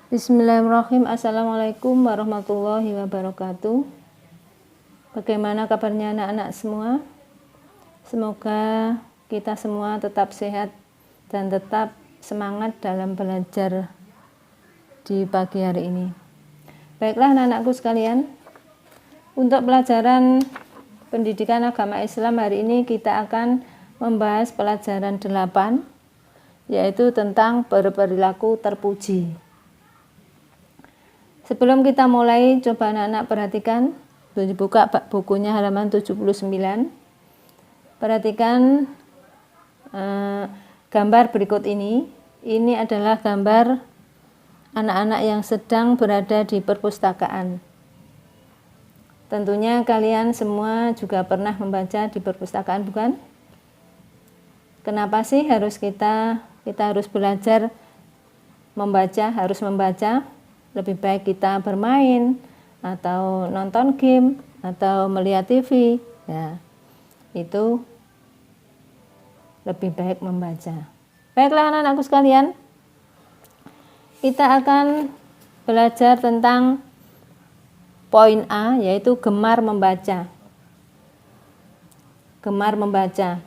Bismillahirrahmanirrahim. Assalamualaikum warahmatullahi wabarakatuh. Bagaimana kabarnya anak-anak semua? Semoga kita semua tetap sehat dan tetap semangat dalam belajar di pagi hari ini. Baiklah anak-anakku sekalian, untuk pelajaran pendidikan agama Islam hari ini kita akan membahas pelajaran 8, yaitu tentang berperilaku terpuji. Sebelum kita mulai, coba anak-anak perhatikan, buka bukunya halaman 79. Perhatikan gambar berikut ini. Ini adalah gambar anak-anak yang sedang berada di perpustakaan. Tentunya kalian semua juga pernah membaca di perpustakaan, bukan? Kenapa sih kita harus belajar membaca, harus membaca? Lebih baik kita bermain atau nonton game atau melihat TV, ya itu lebih baik membaca. Baiklah anak-anakku sekalian, kita akan belajar tentang poin A, yaitu gemar membaca. Gemar membaca.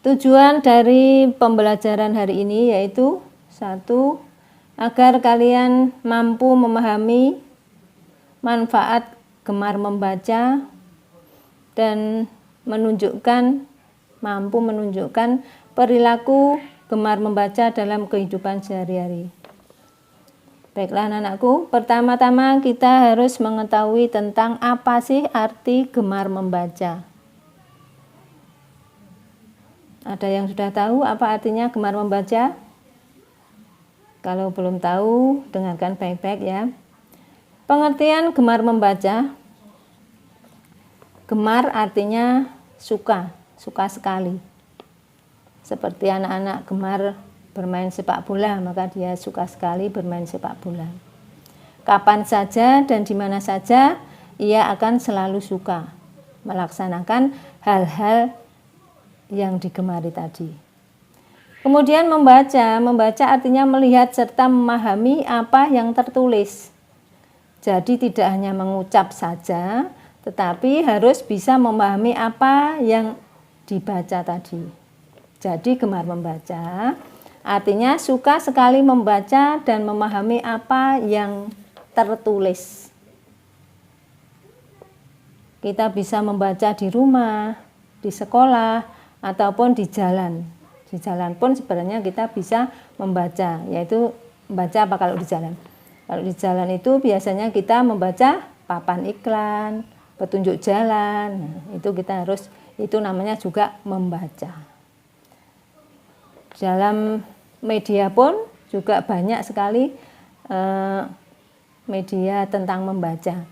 Tujuan dari pembelajaran hari ini yaitu 1. Agar kalian mampu memahami manfaat gemar membaca dan mampu menunjukkan perilaku gemar membaca dalam kehidupan sehari-hari. Baiklah anak-anakku, pertama-tama kita harus mengetahui tentang apa sih arti gemar membaca. Ada yang sudah tahu apa artinya gemar membaca? Kalau belum tahu, dengarkan baik-baik ya. Pengertian gemar membaca. Gemar artinya suka sekali. Seperti anak-anak gemar bermain sepak bola, maka dia suka sekali bermain sepak bola. Kapan saja dan di mana saja, ia akan selalu suka melaksanakan hal-hal yang digemari tadi. Kemudian membaca artinya melihat serta memahami apa yang tertulis. Jadi tidak hanya mengucap saja, tetapi harus bisa memahami apa yang dibaca tadi. Jadi gemar membaca artinya suka sekali membaca dan memahami apa yang tertulis. Kita bisa membaca di rumah, di sekolah, ataupun di jalan. Di jalan pun sebenarnya kita bisa membaca, yaitu membaca apa kalau di jalan? Kalau di jalan itu biasanya kita membaca papan iklan, petunjuk jalan. Nah, itu namanya juga membaca. Dalam media pun juga banyak sekali media tentang membaca.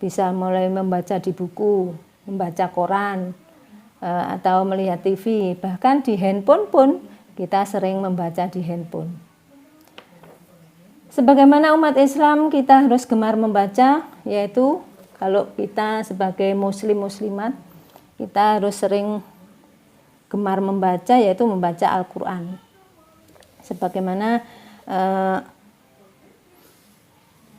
Bisa mulai membaca di buku, membaca koran, atau melihat TV, bahkan di handphone pun kita sering membaca di handphone. Sebagaimana umat Islam kita harus gemar membaca, yaitu kalau kita sebagai muslim-muslimat kita harus sering gemar membaca, yaitu membaca Al-Quran. Sebagaimana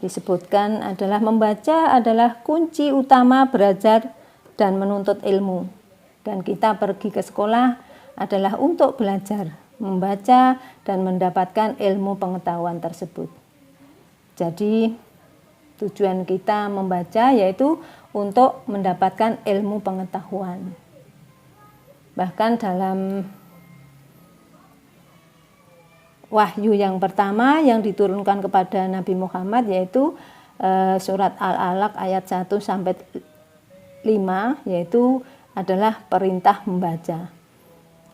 disebutkan membaca adalah kunci utama belajar dan menuntut ilmu. Dan kita pergi ke sekolah adalah untuk belajar, membaca, dan mendapatkan ilmu pengetahuan tersebut. Jadi tujuan kita membaca yaitu untuk mendapatkan ilmu pengetahuan. Bahkan dalam wahyu yang pertama yang diturunkan kepada Nabi Muhammad yaitu surat Al-Alaq ayat 1-5, yaitu adalah perintah membaca.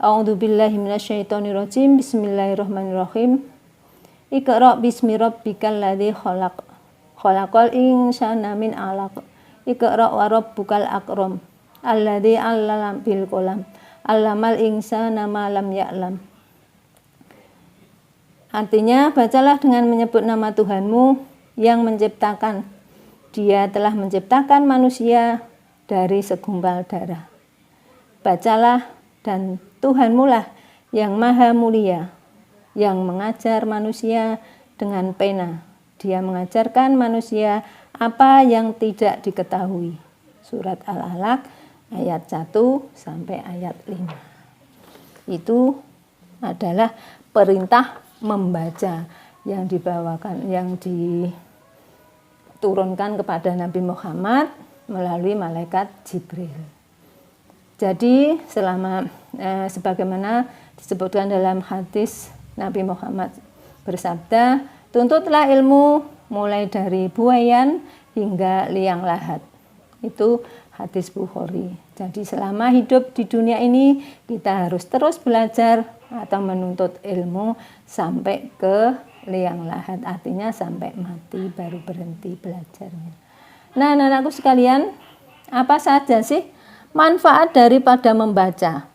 A'udzubillahi minasyaitonirrajim. Bismillahirrahmanirrahim. Iqra' bismi rabbikal ladzi khalaq. Khalaqal insana min 'alaq. Iqra' wa rabbukal akram. Alladzi 'allama bil qalam. 'Allamal insana ma lam ya'lam. Artinya, bacalah dengan menyebut nama Tuhanmu yang menciptakan. Dia telah menciptakan manusia dari segumpal darah. Bacalah, dan Tuhanmu lah yang maha mulia, yang mengajar manusia dengan pena. Dia mengajarkan manusia apa yang tidak diketahui. Surat Al-Alaq ayat 1 sampai ayat 5. Itu adalah perintah membaca yang dibawakan, yang diturunkan kepada Nabi Muhammad melalui malaikat Jibril. Jadi sebagaimana disebutkan dalam hadis, Nabi Muhammad bersabda, tuntutlah ilmu mulai dari buayan hingga liang lahat. Itu hadis Bukhari. Jadi selama hidup di dunia ini kita harus terus belajar atau menuntut ilmu sampai ke liang lahat, artinya sampai mati baru berhenti belajarnya. Nah, anak-anakku sekalian, apa saja sih manfaat daripada membaca?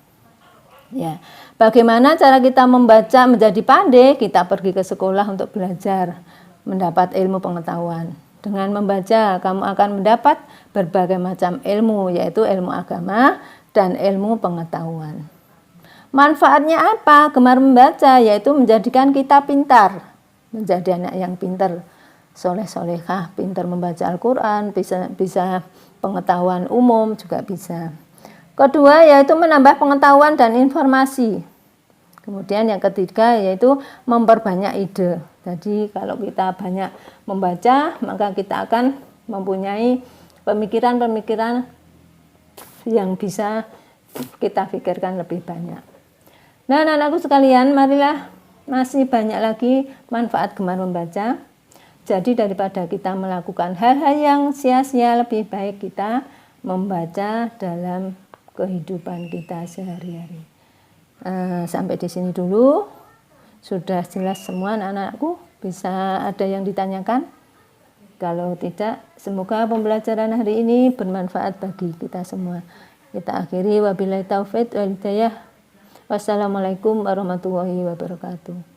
Ya, bagaimana cara kita membaca menjadi pandai? Kita pergi ke sekolah untuk belajar, mendapat ilmu pengetahuan. Dengan membaca, kamu akan mendapat berbagai macam ilmu, yaitu ilmu agama dan ilmu pengetahuan. Manfaatnya apa? Gemar membaca, yaitu menjadikan kita pintar, menjadi anak yang pintar, soleh-solehah, pintar membaca Al-Quran, bisa pengetahuan umum juga bisa. Kedua, yaitu menambah pengetahuan dan informasi. Kemudian yang ketiga, yaitu memperbanyak ide. Jadi kalau kita banyak membaca, maka kita akan mempunyai pemikiran-pemikiran yang bisa kita pikirkan lebih banyak. Nah, anak-anakku sekalian, marilah, masih banyak lagi manfaat gemar membaca. Jadi daripada kita melakukan hal-hal yang sia-sia, lebih baik kita membaca dalam kehidupan kita sehari-hari. Sampai di sini dulu. Sudah jelas semua anak-anakku? Bisa ada yang ditanyakan? Kalau tidak, semoga pembelajaran hari ini bermanfaat bagi kita semua. Kita akhiri, wabillahi taufiq wal hidayah. Wassalamualaikum warahmatullahi wabarakatuh.